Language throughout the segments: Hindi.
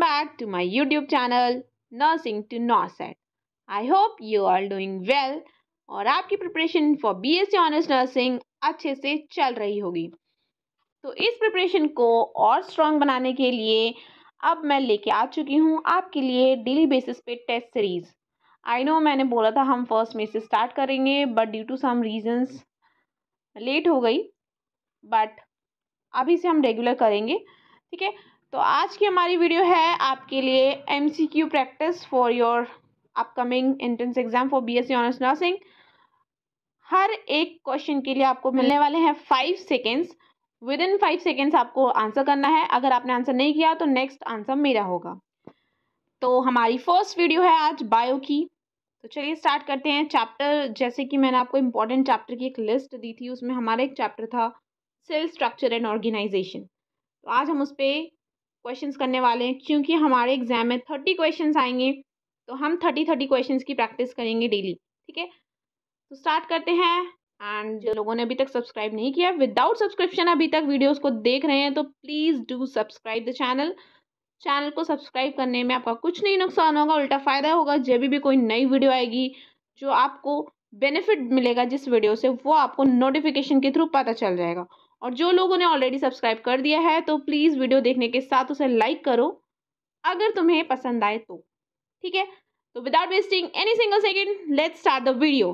back to my YouTube channel Nursing to NORCET. I hope you are doing well और आपकी preparation for BSc honours nursing अच्छे से चल रही होगी। तो इस प्रिपरेशन को और स्ट्रॉन्ग बनाने के लिए अब मैं लेके आ चुकी हूँ आपके लिए डेली बेसिस पे टेस्ट सीरीज। आई नो मैंने बोला था हम 1 मई से स्टार्ट करेंगे, but due to some reasons late हो गई, बट अभी से हम रेगुलर करेंगे। ठीक है, तो आज की हमारी वीडियो है आपके लिए MCQ practice for your upcoming entrance exam for BSc honours nursing. हर एक क्वेश्चन के लिए आपको मिलने वाले हैं 5 सेकेंड्स। विद इन 5 सेकेंड्स आपको आंसर करना है। अगर आपने आंसर नहीं किया तो नेक्स्ट आंसर मेरा होगा। तो हमारी फर्स्ट वीडियो है आज बायो की। तो चलिए स्टार्ट करते हैं। चैप्टर, जैसे कि मैंने आपको इम्पोर्टेंट चैप्टर की एक लिस्ट दी थी, उसमें हमारा एक चैप्टर था सेल स्ट्रक्चर एंड ऑर्गेनाइजेशन। तो आज हम उस पर क्वेश्चंस करने वाले हैं, क्योंकि हमारे एग्जाम में 30 क्वेश्चंस आएंगे, तो हम 30 क्वेश्चंस की प्रैक्टिस करेंगे डेली। ठीक है, तो स्टार्ट करते हैं। एंड जो लोगों ने अभी तक सब्सक्राइब नहीं किया, विदाउट सब्सक्रिप्शन अभी तक वीडियोस को देख रहे हैं, तो please do subscribe the channel को सब्सक्राइब करने में आपका कुछ नहीं नुकसान होगा, उल्टा फ़ायदा होगा। जब भी कोई नई वीडियो आएगी जो आपको बेनिफिट मिलेगा जिस वीडियो से, वो आपको नोटिफिकेशन के थ्रू पता चल जाएगा। और जो लोगों ने ऑलरेडी सब्सक्राइब कर दिया है, तो प्लीज़ वीडियो देखने के साथ उसे लाइक करो अगर तुम्हें पसंद आए तो। ठीक है, तो without wasting any single second let's start the video.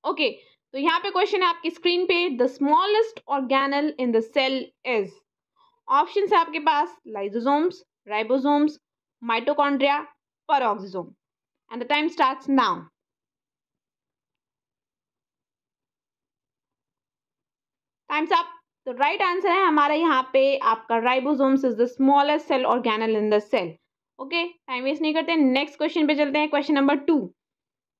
Okay, तो यहाँ पे क्वेश्चन है आपकी स्क्रीन पे, the smallest organelle in the cell is. Option है आपके पास lysosomes, ribosomes, mitochondria, peroxisome. And the time starts now. Time's up. तो राइट आंसर है हमारा यहाँ पे आपका ribosomes is the smallest cell organelle in the cell. Okay, time waste नहीं करते, नेक्स्ट क्वेश्चन पे चलते हैं। Question number 2,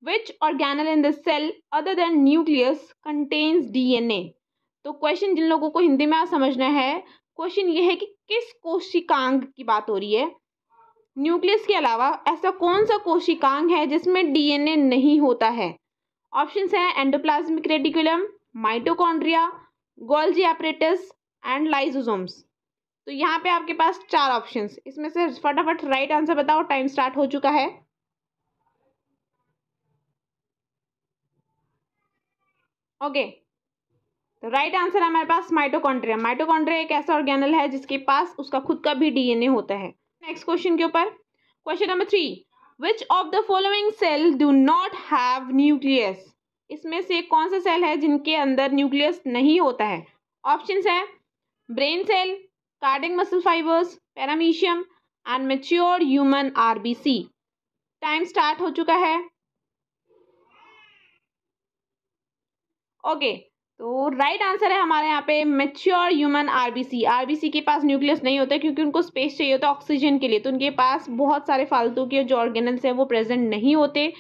which organelle in the cell other than nucleus contains DNA। तो क्वेश्चन जिन लोगों को हिंदी में समझना है, क्वेश्चन ये है कि किस कोशिकांग की बात हो रही है। न्यूक्लियस के अलावा ऐसा कौन सा कोशिकांग है जिसमें DNA नहीं होता है। ऑप्शंस हैं endoplasmic reticulum, mitochondria, Golgi apparatus and lysosomes. तो यहाँ पे आपके पास 4 ऑप्शंस, इसमें से फटाफट राइट आंसर बताओ। टाइम स्टार्ट हो चुका है। ओके, तो राइट आंसर है हमारे पास माइटोकॉन्ड्रिया। माइटोकॉन्ड्रिया एक ऐसा ऑर्गेनल है जिसके पास उसका खुद का भी DNA होता है। नेक्स्ट क्वेश्चन के ऊपर, question number 3, which of the following cell do not have nucleus. इसमें से कौन सा सेल है जिनके अंदर न्यूक्लियस नहीं होता है। ऑप्शंस है brain cell, cardiac muscle fibres, paramecium and mature human RBC। Time start हो चुका है। ओके, तो राइट आंसर है हमारे यहाँ पे मैच्योर ह्यूमन RBC के पास न्यूक्लियस नहीं होता, क्योंकि उनको स्पेस चाहिए होता है ऑक्सीजन के लिए। तो उनके पास बहुत सारे फालतू के जो ऑर्गेनल्स हैं वो प्रेजेंट नहीं होते,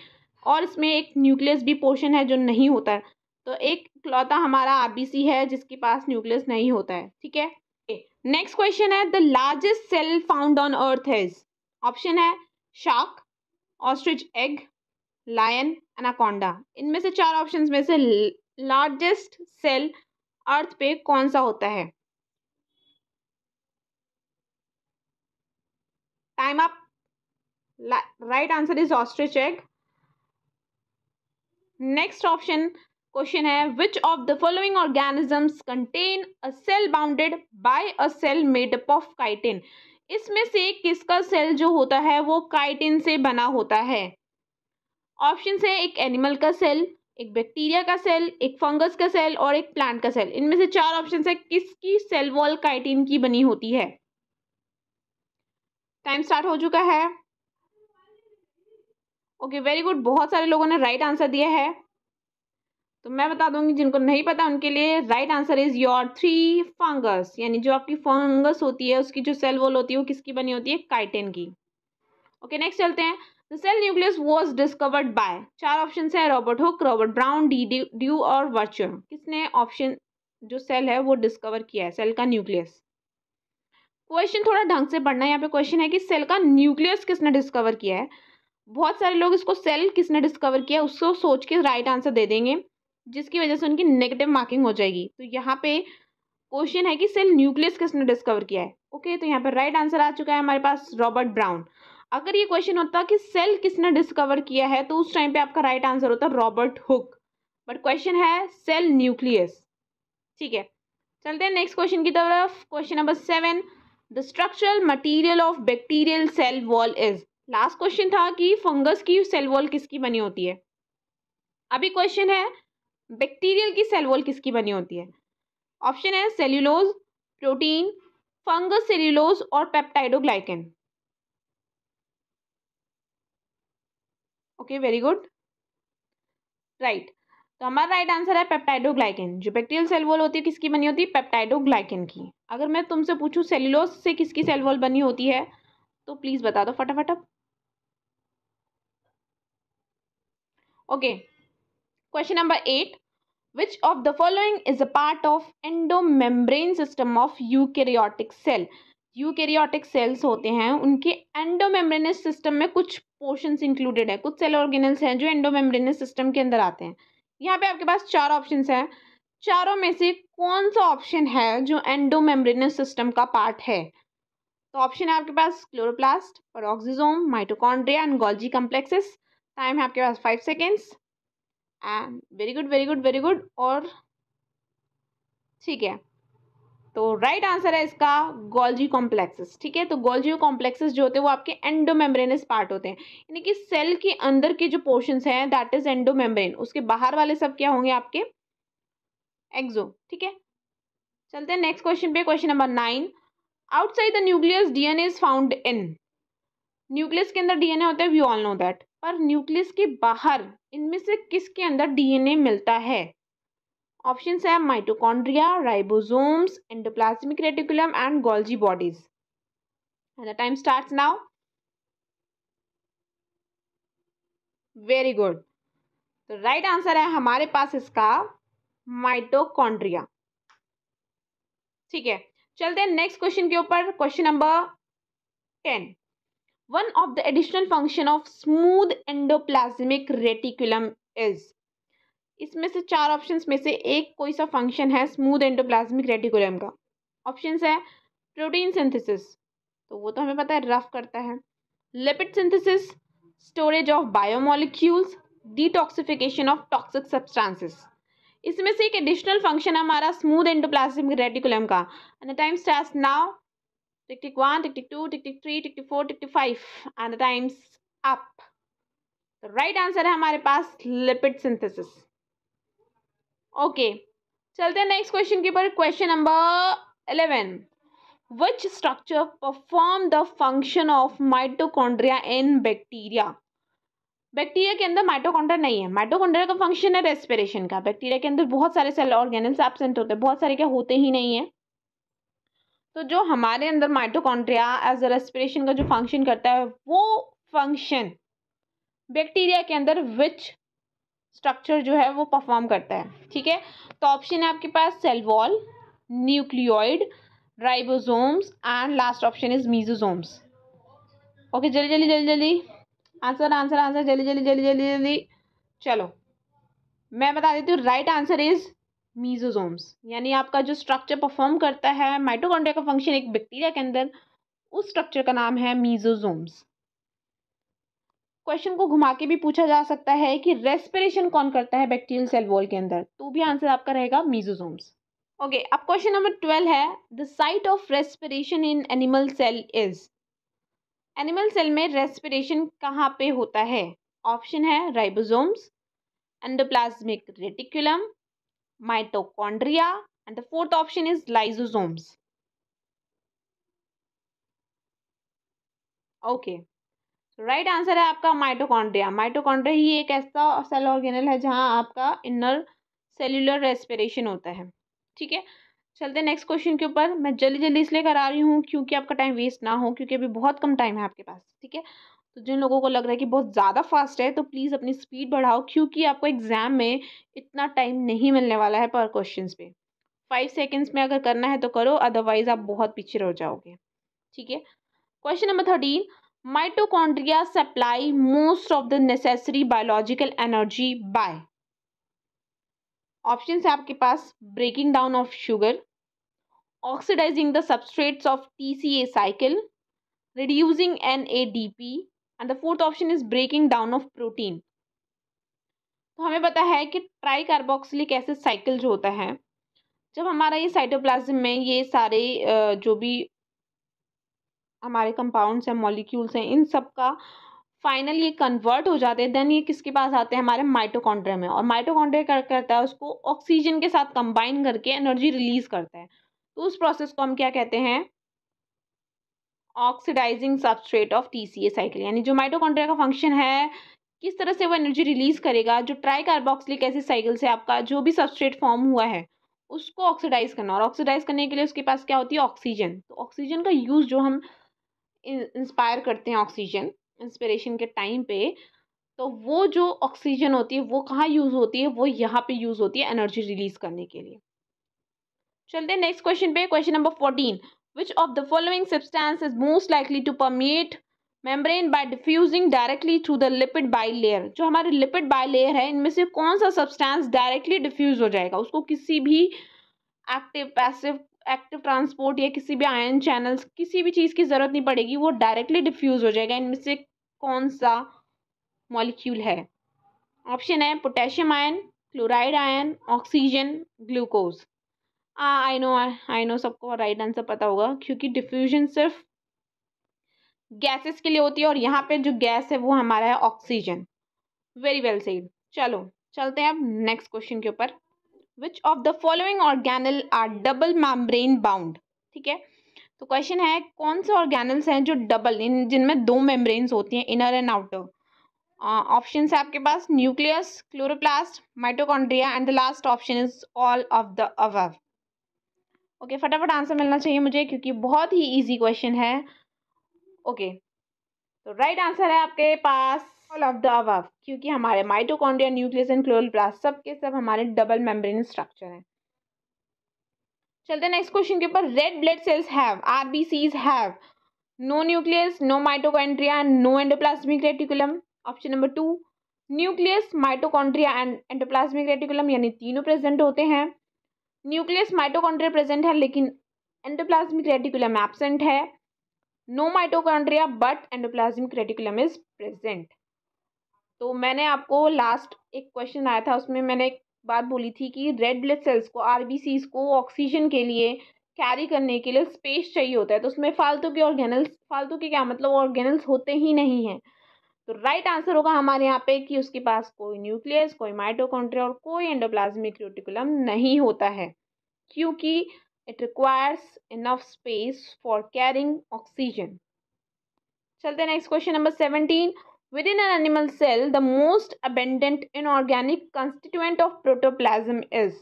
और इसमें एक न्यूक्लियस भी पोर्शन है जो नहीं होता है। तो एक इकलौता हमारा RBC है जिसके पास न्यूक्लियस नहीं होता है। ठीक है, नेक्स्ट क्वेश्चन है, the largest cell found on earth is. Option है shark, ostrich egg, lion, anaconda. इनमें से 4 ऑप्शंस में से लार्जेस्ट सेल अर्थ पे कौन सा होता है। Time up. Right answer is ostrich egg. Next option question है, which of the following organisms contain a cell bounded by a cell made up of chitin. इसमें से किसका सेल जो होता है वो काइटिन से बना होता है। ऑप्शन है एक एनिमल का सेल, एक बैक्टीरिया का सेल, एक फंगस का सेल और एक प्लांट का सेल। इनमें से 4 ऑप्शन है, किसकी सेल वॉल काइटिन की बनी होती है। टाइम स्टार्ट हो चुका है। ओके, वेरी गुड, बहुत सारे लोगों ने राइट आंसर दिया है। तो मैं बता दूंगी जिनको नहीं पता उनके लिए, right answer is your 3 fungus. यानी जो आपकी फंगस होती है उसकी जो सेल वॉल होती है वो किसकी बनी होती है, काइटिन की। ओके, नेक्स्ट चलते हैं। The cell nucleus was discovered by. 4 option है, रॉबर्ट हुक, रॉबर्ट ब्राउन, ड्यू और वर्चर। किसने ऑप्शन जो सेल है वो डिस्कवर किया है, सेल का न्यूक्लियस। क्वेश्चन थोड़ा ढंग से पढ़ना है। यहाँ पे क्वेश्चन है कि सेल का न्यूक्लियस किसने डिस्कवर किया है। बहुत सारे लोग इसको सेल किसने डिस्कवर किया उसको सोच के राइट आंसर दे देंगे, जिसकी वजह से उनकी नेगेटिव मार्किंग हो जाएगी। तो यहाँ पे क्वेश्चन है कि सेल न्यूक्लियस किसने डिस्कवर किया है। ओके, तो यहाँ पर राइट आंसर आ चुका है हमारे पास, रॉबर्ट ब्राउन। अगर ये क्वेश्चन होता कि सेल किसने डिस्कवर किया है तो उस टाइम पे आपका राइट आंसर होता रॉबर्ट हुक, बट क्वेश्चन है सेल न्यूक्लियस। ठीक है, चलते हैं नेक्स्ट क्वेश्चन की तरफ। Question number 7, the structural material of bacterial cell wall is. Last question था कि फंगस की सेल वॉल किसकी बनी होती है, अभी क्वेश्चन है बैक्टीरियल की सेल वॉल किसकी बनी होती है। ऑप्शन है सेल्यूलोज, प्रोटीन, फंगस सेल्यूलोज और peptidoglycan. Okay, very good, right. तो हमारा राइट आंसर है पेप्टाइडोग्लाइकन। जो बैक्टीरियल सेल वॉल होती है किसकी बनी होती है, पेप्टाइडोग्लाइकन की। अगर मैं तुमसे पूछूं सेल्यूलोज से किसकी सेल वॉल बनी होती है तो प्लीज बता दो फटाफट अब। Okay, question number 8, which of the following is a part of endomembrane system of eukaryotic cell। Eukaryotic sales होते हैं, उनके एंडोमेम्ब्रेनस सिस्टम में कुछ पोर्शंस इंक्लूडेड है, कुछ सेल ऑर्गेनल्स हैं जो एंडोमेम्ब्रेनस सिस्टम के अंदर आते हैं। यहाँ पे आपके पास 4 ऑप्शंस हैं, चारों में से कौन सा ऑप्शन है जो एंडोमेम्ब्रेनस सिस्टम का पार्ट है। तो ऑप्शन है आपके पास chloroplast, peroxisome, mitochondria and Golgi complexes. Time है आपके पास 5 seconds. And very good very good very good, और ठीक है, तो राइट आंसर है इसका गोल्जी कॉम्प्लेक्सेस। ठीक है, तो गोल्जी कॉम्प्लेक्सेस जो होते हैं वो आपके एंडोमेम्ब्रेनस पार्ट होते हैं, यानी कि सेल के अंदर के जो पोर्शंस हैं दैट इज एंडोमेम्ब्रेन, उसके बाहर वाले सब क्या होंगे आपके एक्सो। ठीक है, चलते हैं नेक्स्ट क्वेश्चन पे। Question number 9, outside the nucleus DNA is found in. Nucleus के अंदर डीएनए होता है, वी ऑल नो दैट, पर न्यूक्लियस के बाहर इनमें से किसके अंदर डीएनए मिलता है। ऑप्शन है mitochondria, ribosomes, endoplasmic reticulum and Golgi bodies. And the time starts now. Very good, तो राइट आंसर है हमारे पास इसका माइटोकॉन्ड्रिया। ठीक है, चलते हैं नेक्स्ट क्वेश्चन के ऊपर। Question number 10, one of the additional function of smooth endoplasmic reticulum is. इसमें से 4 ऑप्शंस में से एक कोई सा फंक्शन है स्मूथ एंडोप्लाज्मिक रेटिकुलम का। ऑप्शंस है प्रोटीन सिंथेसिस, तो वो तो हमें पता है रफ करता है, lipid synthesis, storage of biomolecules, detoxification of toxic substances. इसमें से एक एडिशनल फंक्शन है हमारा स्मूथ एंडोप्लाज्मिक रेटिकुलम का। And the time starts now. Tick tick 1, tick tick 2, tick tick 3, tick tick 4, tick tick 5 and the times up. तो राइट आंसर है हमारे पास लिपिड सिंथेसिस। ओके, चलते हैं नेक्स्ट क्वेश्चन के ऊपर। Question number 11, which structure perform the function of mitochondria in bacteria। Bacteria के अंदर माइटोकॉन्ड्रिया नहीं है, माइटोकॉन्ड्रिया का फंक्शन है रेस्पिरेशन का। बैक्टीरिया के अंदर बहुत सारे सेल ऑर्गेनल्स एब्सेंट होते हैं, बहुत सारे क्या होते ही नहीं है। तो जो हमारे अंदर माइटोकॉन्ड्रिया एज अ रेस्पिरेशन का जो फंक्शन करता है वो फंक्शन बैक्टीरिया के अंदर विच स्ट्रक्चर जो है वो परफॉर्म करता है। ठीक है, तो ऑप्शन है आपके पास cell wall, nucleoid, ribosomes and last option is mesosomes. Okay, जल्दी जल्दी जल्दी जल्दी आंसर आंसर आंसर, जल्दी जल्दी जल्दी जल्दी जल्दी। चलो मैं बता देती हूँ, राइट आंसर इज मीजोसोम्स। यानी आपका जो स्ट्रक्चर परफॉर्म करता है माइटोकॉन्ड्रिया का फंक्शन एक बैक्टीरिया के अंदर, उस स्ट्रक्चर का नाम है मीजोसोम्स। क्वेश्चन को घुमा के भी पूछा जा सकता है कि रेस्पिरेशन कौन करता है बैक्टीरियल सेल वॉल के अंदर, तो भी आंसर आपका रहेगा मीजोसोम्स। ओके, अब क्वेश्चन नंबर 12 है, the site of respiration in animal cell is. Animal cell में रेस्पिरेशन कहाँ पे होता है। ऑप्शन है ribosomes, endoplasmic reticulum, mitochondria and the fourth option is lysosomes. Okay, right answer है आपका माइटोकॉन्ड्रिया। माइटोकॉन्ड्रिया ही एक ऐसा सेल ऑर्गेनल है जहां आपका इनर सेल्यूलर रेस्पिरेशन होता है। ठीक है, चलते हैं नेक्स्ट क्वेश्चन के ऊपर। मैं जल्दी जल्दी इसलिए करा रही हूँ क्योंकि आपका टाइम वेस्ट ना हो, क्योंकि अभी बहुत कम टाइम है आपके पास। ठीक है, तो जिन लोगों को लग रहा है कि बहुत ज़्यादा फास्ट है तो प्लीज़ अपनी स्पीड बढ़ाओ, क्योंकि आपको एग्जाम में इतना टाइम नहीं मिलने वाला है पर क्वेश्चन पे। 5 सेकेंड्स में अगर करना है तो करो, अदरवाइज आप बहुत पीछे रह जाओगे। ठीक है, question number 13, mitochondria supply most of the necessary biological energy by. Option है आपके पास breaking down of sugar, oxidizing the substrates of TCA cycle, reducing NADP, and the fourth option is breaking down of protein. तो हमें पता है कि ट्राई कार्बोक्सिलिक एसिड साइकिल जो होता है, जब हमारा ये साइटोप्लाज्म में ये सारे जो भी हमारे कंपाउंड्स हैं, मॉलिक्यूल्स हैं, इन सब का फाइनल ये कन्वर्ट हो जाते हैं, देन ये किसके पास आते हैं, हमारे माइटोकॉन्ड्रिया में। और माइटोकॉन्ड्रिया क्या करता है, उसको ऑक्सीजन के साथ कंबाइन करके एनर्जी रिलीज करता है। तो उस प्रोसेस को हम क्या कहते हैं, oxidizing substrate of TCA cycle. यानी जो माइटोकॉन्ड्रिया का फंक्शन है, किस तरह से वो एनर्जी रिलीज करेगा, जो ट्राई कार्बोक्सिलिक एसिड साइकिल से आपका जो भी सबस्ट्रेट फॉर्म हुआ है उसको ऑक्सीडाइज करना। और ऑक्सीडाइज करने के लिए उसके पास क्या होती है, ऑक्सीजन। तो ऑक्सीजन का यूज जो हम इंस्पायर करते हैं, ऑक्सीजन इंस्पिरेशन के टाइम पे, तो वो जो ऑक्सीजन होती है वो कहाँ यूज होती है, वो यहाँ पे यूज होती है एनर्जी रिलीज करने के लिए। चलते हैं नेक्स्ट क्वेश्चन पे, question number 14। Which of the following substance is most likely to permeate membrane by diffusing directly through the lipid bilayer. जो हमारे लिपिड बाइलेयर है, इनमें से कौन सा सब्सटेंस डायरेक्टली डिफ्यूज हो जाएगा, उसको किसी भी एक्टिव पैसिव एक्टिव ट्रांसपोर्ट या किसी भी आयन चैनल्स, किसी भी चीज़ की ज़रूरत नहीं पड़ेगी, वो डायरेक्टली डिफ्यूज हो जाएगा। इनमें से कौन सा मॉलिक्यूल है? ऑप्शन है potassium ion, chloride ion, oxygen, glucose. I know सबको राइट आंसर पता होगा, क्योंकि डिफ्यूजन सिर्फ गैसेस के लिए होती है और यहाँ पे जो गैस है वो हमारा है ऑक्सीजन। Very well said. चलो चलते हैं अब नेक्स्ट क्वेश्चन के ऊपर। Which of the following organelle are double membrane bound. ठीक है, तो क्वेश्चन है कौन से ऑर्गेनल्स हैं जो डबल, जिनमें दो मेम्ब्रेन्स होती हैं, इनर एंड आउटर। ऑप्शन है आपके पास nucleus, chloroplast, mitochondria, and the last option is all of the above. Okay, फटाफट आंसर मिलना चाहिए मुझे, क्योंकि बहुत ही इजी क्वेश्चन है। ओके, तो राइट आंसर है आपके पास ऑल ऑफ द अबव, क्योंकि हमारे माइटोकॉन्ड्रिया, न्यूक्लियस एंड क्लोरोप्लास्ट सब के सब हमारे डबल मेम्ब्रेन स्ट्रक्चर हैं। चलते हैं नेक्स्ट क्वेश्चन के ऊपर। Red blood cells have, RBCs have no nucleus, no mitochondria, no endoplasmic reticulum. Option number 2, nucleus, mitochondria and endoplasmic reticulum, यानी तीनों प्रेजेंट होते हैं। न्यूक्लियस, माइटोकॉन्ड्रिया प्रेजेंट है लेकिन एंडोप्लाज्मिक रेटिकुलम एब्सेंट है। No mitochondria but endoplasmic reticulum is present. तो मैंने आपको लास्ट एक क्वेश्चन आया था, उसमें मैंने एक बात बोली थी कि रेड ब्लड सेल्स को, आरबीसीज को ऑक्सीजन के लिए कैरी करने के लिए स्पेस चाहिए होता है। तो उसमें फालतू के ऑर्गेनल्स, फालतू के क्या मतलब, ऑर्गेनल्स होते ही नहीं हैं। तो राइट आंसर होगा हमारे यहाँ पे कि उसके पास कोई न्यूक्लियस, कोई माइटोकॉन्ड्रिया और कोई एंडोप्लाज्मिक रेटिकुलम नहीं होता है, क्योंकि it requires enough space for carrying oxygen. चलते हैं next question number 17। Within an animal cell, the most abundant inorganic constituent of protoplasm is।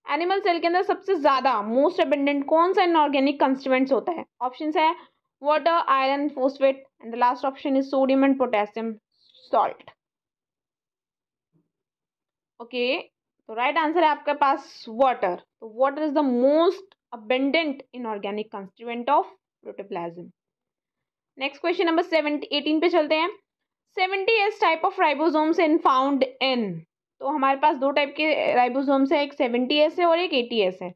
Animal cell के अंदर सबसे ज्यादा मोस्ट अबेंडेंट कौन सा इनऑर्गेनिक कंस्टिट्यूएंट्स होता है? ऑप्शंस है water, iron, phosphate, and the last option is sodium and potassium salt. Okay, तो राइट आंसर है आपके पास वाटर। तो water is the most abundant inorganic constituent of protoplasm. Next question number 18 पे चलते हैं। 70S type of ribosomes in found in. तो हमारे पास दो टाइप के राइबोसोम्स है, एक 70S है और एक 80S है।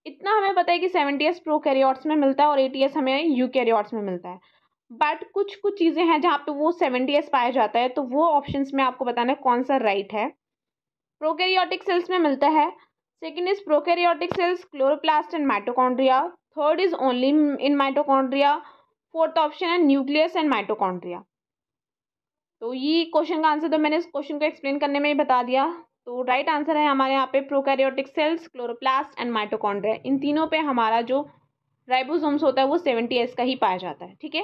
इतना हमें पता है कि 70S प्रोकैरियोट्स में मिलता है और 80S हमें यूकैरियोट्स में मिलता है। बट कुछ कुछ चीज़ें हैं जहाँ पे वो 70S पाया जाता है, तो वो ऑप्शंस में आपको बताना है कौन सा राइट है। प्रोकैरियोटिक सेल्स में मिलता है, second is prokaryotic cells, chloroplast and mitochondria, third is only in mitochondria, fourth option है न्यूक्लियस एंड माइटोकॉन्ड्रिया। तो ये क्वेश्चन का आंसर तो मैंने इस क्वेश्चन को एक्सप्लेन करने में ही बता दिया। तो राइट आंसर है हमारे यहाँ पे prokaryotic cells, chloroplast and mitochondria. इन तीनों पे हमारा जो राइबोसोम्स होता है वो 70S का ही पाया जाता है। ठीक है,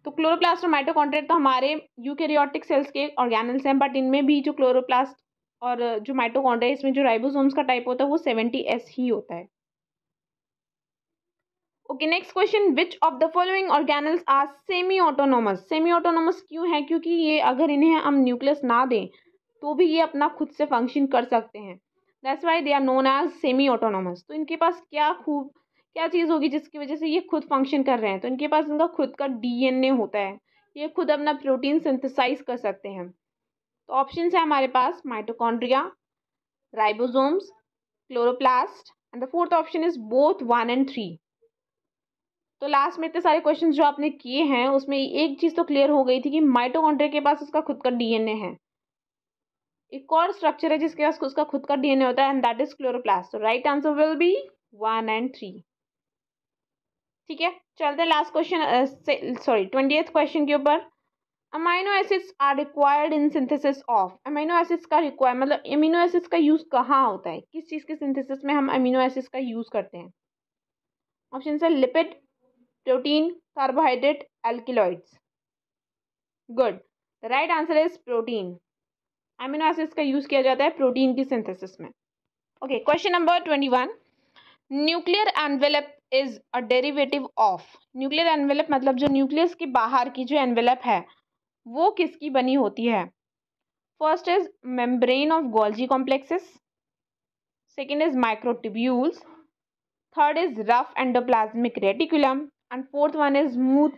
तो क्लोरोप्लास्ट और माइटोकॉन्ड्रिया तो हमारे यूकैरियोटिक सेल्स के ऑर्गेनल्स हैं, बट इनमें भी जो क्लोरोप्लास्ट और जो माइटोकॉन्ड्रिया, इसमें जो राइबोसोम्स का टाइप होता है वो 70S ही होता है। Okay, next question. Which of the following organelles are semi autonomous. Semi autonomous क्यों है? क्योंकि ये अगर इन्हें हम न्यूक्लियस ना दें तो भी ये अपना खुद से फंक्शन कर सकते हैं। That's why they are known as semi autonomous. तो इनके पास क्या चीज़ होगी जिसकी वजह से ये खुद फंक्शन कर रहे हैं? तो इनके पास इनका खुद का DNA होता है, ये खुद अपना प्रोटीन सिंथेसाइज कर सकते हैं। तो ऑप्शन है हमारे पास mitochondria, ribosomes, chloroplast, and the fourth option is both 1 and 3। तो लास्ट में इतने सारे क्वेश्चन जो आपने किए हैं उसमें एक चीज तो क्लियर हो गई थी कि माइटोकॉन्ड्रिया के पास उसका खुद का डीएनए है। एक और स्ट्रक्चर है जिसके पास उसका खुद का डीएनए होता है एंड दैट इज क्लोरोप्लास्ट। तो right answer will be 1 and 3। ठीक है, चलते हैं last question, sorry 20th question के ऊपर। Amino acids are required in synthesis of. Amino acids का रिक्वायर मतलब अमीनो एसिड्स का यूज कहाँ होता है, किस चीज के सिंथेसिस में हम अमीनो एसिड्स का यूज करते हैं? ऑप्शन है lipid, protein, carbohydrate, alkaloids. Good, the right answer is protein. Amino acids का यूज किया जाता है प्रोटीन की सिंथेसिस में। Okay, question number 21। Nuclear envelope is a derivative of. Nuclear envelope मतलब जो न्यूक्लियस के बाहर की जो एनवेलप है वो किसकी बनी होती है? First is membrane of Golgi complexes, second is microtubules, third is rough endoplasmic reticulum and fourth one is smooth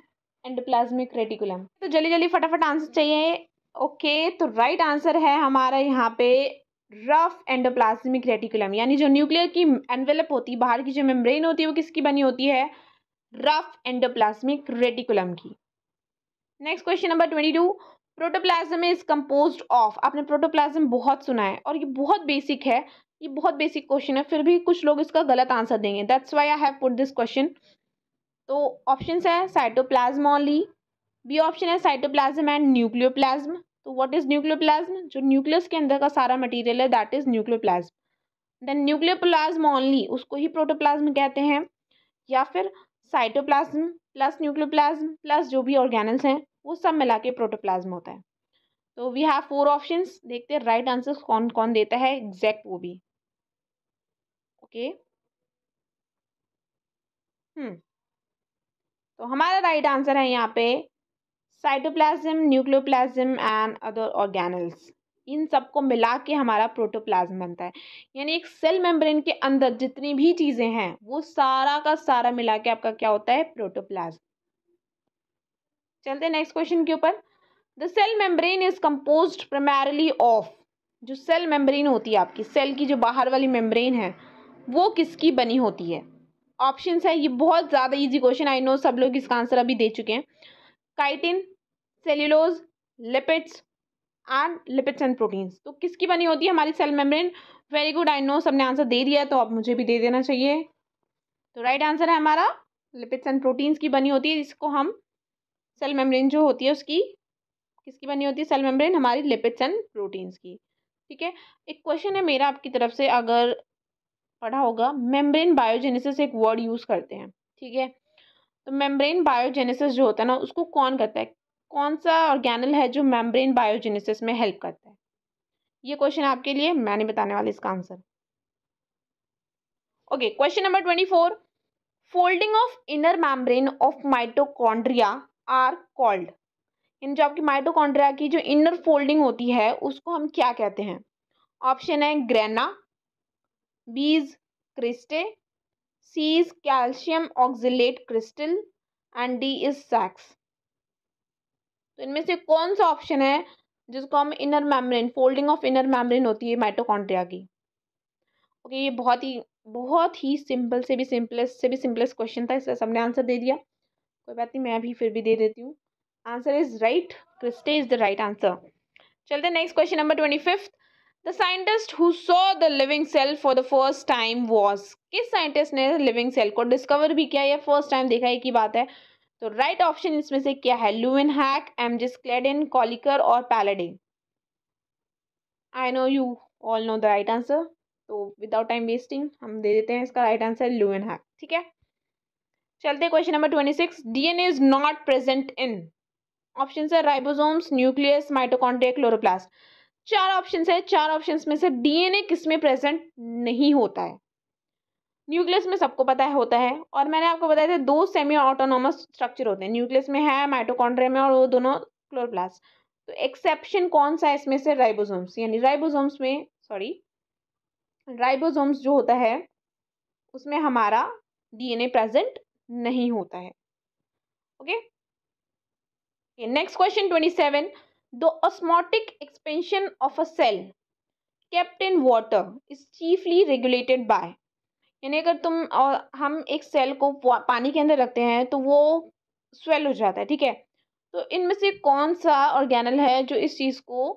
endoplasmic reticulum. तो जल्दी जल्दी फटाफट आंसर चाहिए। ओके, तो राइट आंसर है हमारा यहाँ पे रफ एंडोप्लाज्मिक रेटिकुलम, यानी जो न्यूक्लियर की एनवेलप होती है, बाहर की जो मेम्ब्रेन होती है वो किसकी बनी होती है? रफ एंडोप्लाज्मिक रेटिकुलम की। Next question number 22। Protoplasm is composed of. आपने प्रोटोप्लाज्म बहुत सुना है और ये बहुत बेसिक है, ये बहुत बेसिक क्वेश्चन है, फिर भी कुछ लोग इसका गलत आंसर देंगे, that's why I have put this question. तो ऑप्शन है साइटोप्लाज्म ओनली, बी ऑप्शन है साइटोप्लाज्म एंड न्यूक्लियोप्लाज्म। तो व्हाट इज न्यूक्लियोप्लाज्म? जो न्यूक्लियस के अंदर का सारा मटेरियल है that is nucleoplasm. Then nucleoplasm only उसको ही प्रोटोप्लाज्म कहते हैं, या फिर साइटोप्लाज्म प्लस न्यूक्लियोप्लाज्म प्लस जो भी ऑर्गेनल्स हैं वो सब मिला के प्रोटोप्लाज्म होता है। तो वी हैव 4 ऑप्शंस, देखते हैं राइट आंसर कौन कौन देता है एग्जैक्ट वो भी। ओके तो हमारा राइट आंसर है यहाँ पे cytoplasm, nucleoplasm and other organelles. इन सबको मिला के हमारा प्रोटोप्लाज्म बनता है, यानी एक सेल मेम्ब्रेन के अंदर जितनी भी चीजें हैं वो सारा का सारा मिला के आपका क्या होता है? प्रोटोप्लाज्म। चलते हैं नेक्स्ट क्वेश्चन के ऊपर। The cell membrane is composed primarily of. जो सेल मेम्ब्रेन होती है आपकी सेल की जो बाहर वाली मेम्ब्रेन है वो किसकी बनी होती है? ऑप्शंस है, ये बहुत ज़्यादा इजी क्वेश्चन, आई नो सब लोग इसका आंसर अभी दे चुके हैं। Chitin, cellulose, lipids and proteins. तो किसकी बनी होती है हमारी cell membrane? Very good, I know सबने आंसर दे दिया तो अब मुझे भी दे देना चाहिए। तो राइट आंसर है हमारा लिपिड्स एंड प्रोटीन्स की बनी होती है, जिसको हम सेल मेम्ब्रेन जो होती है उसकी किसकी बनी होती है? सेल मेम्ब्रेन हमारी लिपिड्स एंड प्रोटीन्स की। ठीक है, एक क्वेश्चन है मेरा आपकी तरफ से, अगर पढ़ा होगा, मेम्ब्रेन बायोजेनेसिस एक वर्ड यूज करते हैं, ठीक है? तो मेम्ब्रेन बायोजेनेसिस जो होता है ना उसको कौन करता है? कौन सा ऑर्गेनल है जो मेम्ब्रेन बायोजेनेसिस में हेल्प करता है? ये क्वेश्चन आपके लिए, मैं नहीं बताने वाली इसका answer. Okay, question number 24। Folding of inner membrane of mitochondria are called. इन जो आपकी माइटोकॉन्ड्रिया की जो इनर फोल्डिंग होती है उसको हम क्या कहते हैं? ऑप्शन है grana, B is cristae, C is calcium oxalate crystal and D is sacs. तो इनमें से कौन सा ऑप्शन है जिसको हम inner membrane, folding of inner membrane होती है माइटोकॉन्ड्रिया की? ओके, ये बहुत ही सिंपलेस्ट क्वेश्चन था, इसका सबने आंसर दे दिया, कोई बात नहीं, मैं भी फिर भी दे देती हूँ। Answer is right, cristae is the right answer. चलते next question number 25। The scientist who saw the living cell for the first time was. किस साइंटिस्ट ने लिविंग सेल को डिस्कवर भी किया या फर्स्ट टाइम देखा, एक ही बात है। तो राइट ऑप्शन इसमें से क्या है? लुवेनहैक, एमजे स्क्लेडन, कॉलिकर और Palade. I know you all know the right answer, तो विदाउट टाइम वेस्टिंग हम दे देते हैं इसका राइट आंसर लुवेनहैक। ठीक है, चलते question number 26। DNA is not present in. Option है ribosomes, nucleus, mitochondria, chloroplast. 4 option है, 4 ऑप्शन में से डीएनए किसमें प्रेजेंट नहीं होता है? न्यूक्लियस में सबको पता है होता है, और मैंने आपको बताया था 2 सेमी ऑटोनोमस स्ट्रक्चर होते हैं, न्यूक्लियस में है, माइटोकॉन्ड्रिया में, और वो दोनों क्लोरोप्लास्ट। तो एक्सेप्शन कौन सा है इसमें से? राइबोसोम्स, यानी राइबोसोम्स जो होता है उसमें हमारा डीएनए प्रेजेंट नहीं होता है। Okay, next question 27। The osmotic expansion of a cell kept in water is chiefly regulated by। यानी अगर तुम और हम एक सेल को पानी के अंदर रखते हैं तो वो स्वेल हो जाता है, ठीक है। तो इनमें से कौन सा ऑर्गेनल है जो इस चीज़ को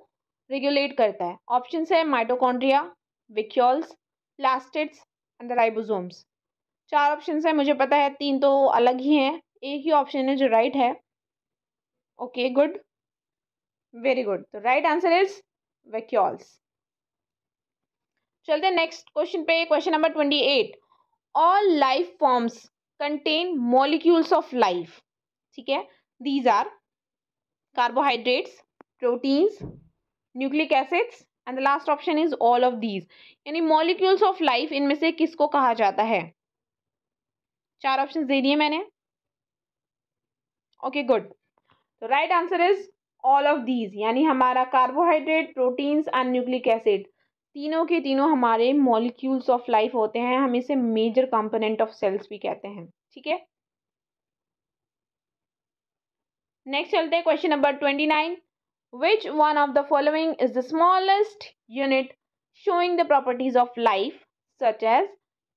रेगुलेट करता है? ऑप्शन है mitochondria, vacuoles, plastids and ribosomes. 4 option है, मुझे पता है 3 तो अलग ही हैं, एक ही ऑप्शन है जो राइट है। Okay good, very good. तो राइट आंसर इज वैक्यूल्स। चलते हैं नेक्स्ट क्वेश्चन पे, question number 28। All life forms contain molecules of life, ठीक है। These are carbohydrates, proteins, nucleic acids and the last option is all of these. यानी मॉलिक्यूल्स ऑफ लाइफ इनमें से किसको कहा जाता है? 4 ऑप्शन दे दिए मैंने। Okay good. तो right answer is all of these, यानी हमारा carbohydrate, proteins and nucleic acid तीनों के तीनों हमारे मॉलिक्यूल्स ऑफ लाइफ होते हैं। हम इसे मेजर कंपोनेंट ऑफ सेल्स भी कहते हैं, ठीक है। नेक्स्ट चलते हैं question number 29। Which one of the following is the smallest unit showing the properties of life such as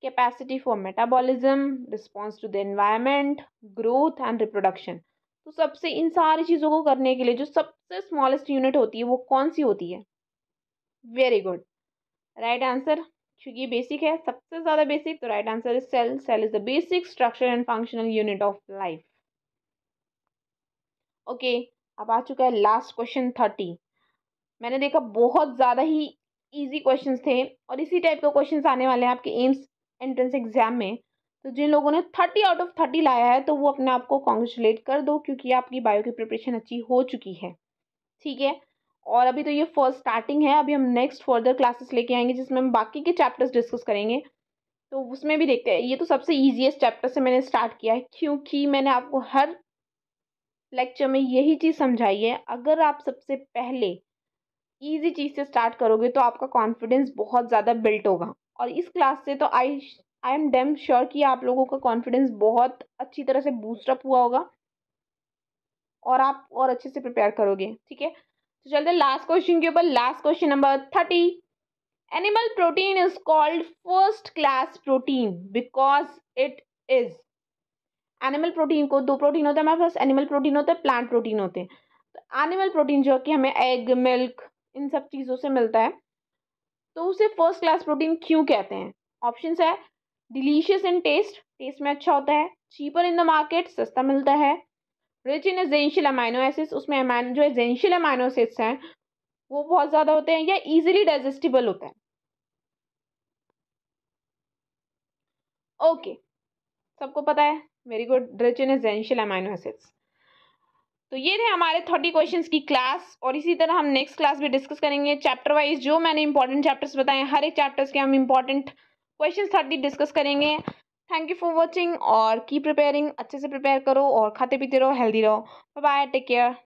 capacity for metabolism, response to the environment, growth and reproduction। तो सबसे इन सारी चीज़ों को करने के लिए जो सबसे स्मॉलेस्ट यूनिट होती है वो कौन सी होती है? Very good, right answer. क्योंकि ये बेसिक है, सबसे ज़्यादा बेसिक, तो right answer is cell. Cell is the basic structure and functional unit of life. Okay, अब आ चुका है लास्ट क्वेश्चन 30। मैंने देखा बहुत ज़्यादा ही इजी क्वेश्चंस थे और इसी टाइप के क्वेश्चंस आने वाले हैं आपके एम्स एंट्रेंस एग्जाम में। तो जिन लोगों ने 30 आउट ऑफ 30 लाया है तो वो अपने आप को कॉन्ग्रेचुलेट कर दो, क्योंकि आपकी बायो की प्रिपरेशन अच्छी हो चुकी है, ठीक है। और अभी तो ये फर्स्ट स्टार्टिंग है, अभी हम नेक्स्ट फर्दर क्लासेस लेके आएंगे जिसमें हम बाकी के चैप्टर्स डिस्कस करेंगे। तो उसमें भी देखते हैं। ये तो सबसे ईजीएस्ट चैप्टर से मैंने स्टार्ट किया है, क्योंकि मैंने आपको हर लेक्चर में यही चीज़ समझाई है। अगर आप सबसे पहले ईजी चीज़ से स्टार्ट करोगे तो आपका कॉन्फिडेंस बहुत ज़्यादा बिल्ट होगा। और इस क्लास से तो आई एम डेम श्योर कि आप लोगों का कॉन्फिडेंस बहुत अच्छी तरह से बूस्टअप हुआ होगा और आप और अच्छे से प्रिपेयर करोगे, ठीक है। तो चलते हैं लास्ट क्वेश्चन के ऊपर। Last question number 30। Animal protein is called first class protein because it is. Animal protein को दो प्रोटीन होता है हमारे पास, एनिमल प्रोटीन होता है, प्लांट प्रोटीन होते हैं। तो एनिमल प्रोटीन जो कि हमें एग, मिल्क, इन सब चीज़ों से मिलता है, तो उसे फर्स्ट क्लास प्रोटीन क्यों कहते हैं? ऑप्शंस है डिलीशियस इन टेस्ट, टेस्ट में अच्छा होता है, चीपर इन द मार्केट, सस्ता मिलता है, rich in essential amino acids, उसमें अमाइनो जो एसेंशियल अमाइनो एसिड्स हैं वो बहुत ज़्यादा होते हैं, या इजीली डाइजेस्टिबल होता है। ओके, सबको पता है, very good, rich in essential amino acids. तो ये थे हमारे 30 क्वेश्चंस की क्लास, और इसी तरह हम नेक्स्ट क्लास भी डिस्कस करेंगे चैप्टर वाइज। जो मैंने इंपॉर्टेंट चैप्टर्स बताए, हर एक चैप्टर्स के हम इंपॉर्टेंट क्वेश्चंस 30 डिस्कस करेंगे। थैंक यू फॉर वॉचिंग और कीप प्रिपेयरिंग। अच्छे से प्रिपेयर करो और खाते पीते रहो, हेल्दी रहो। Bye bye, take care.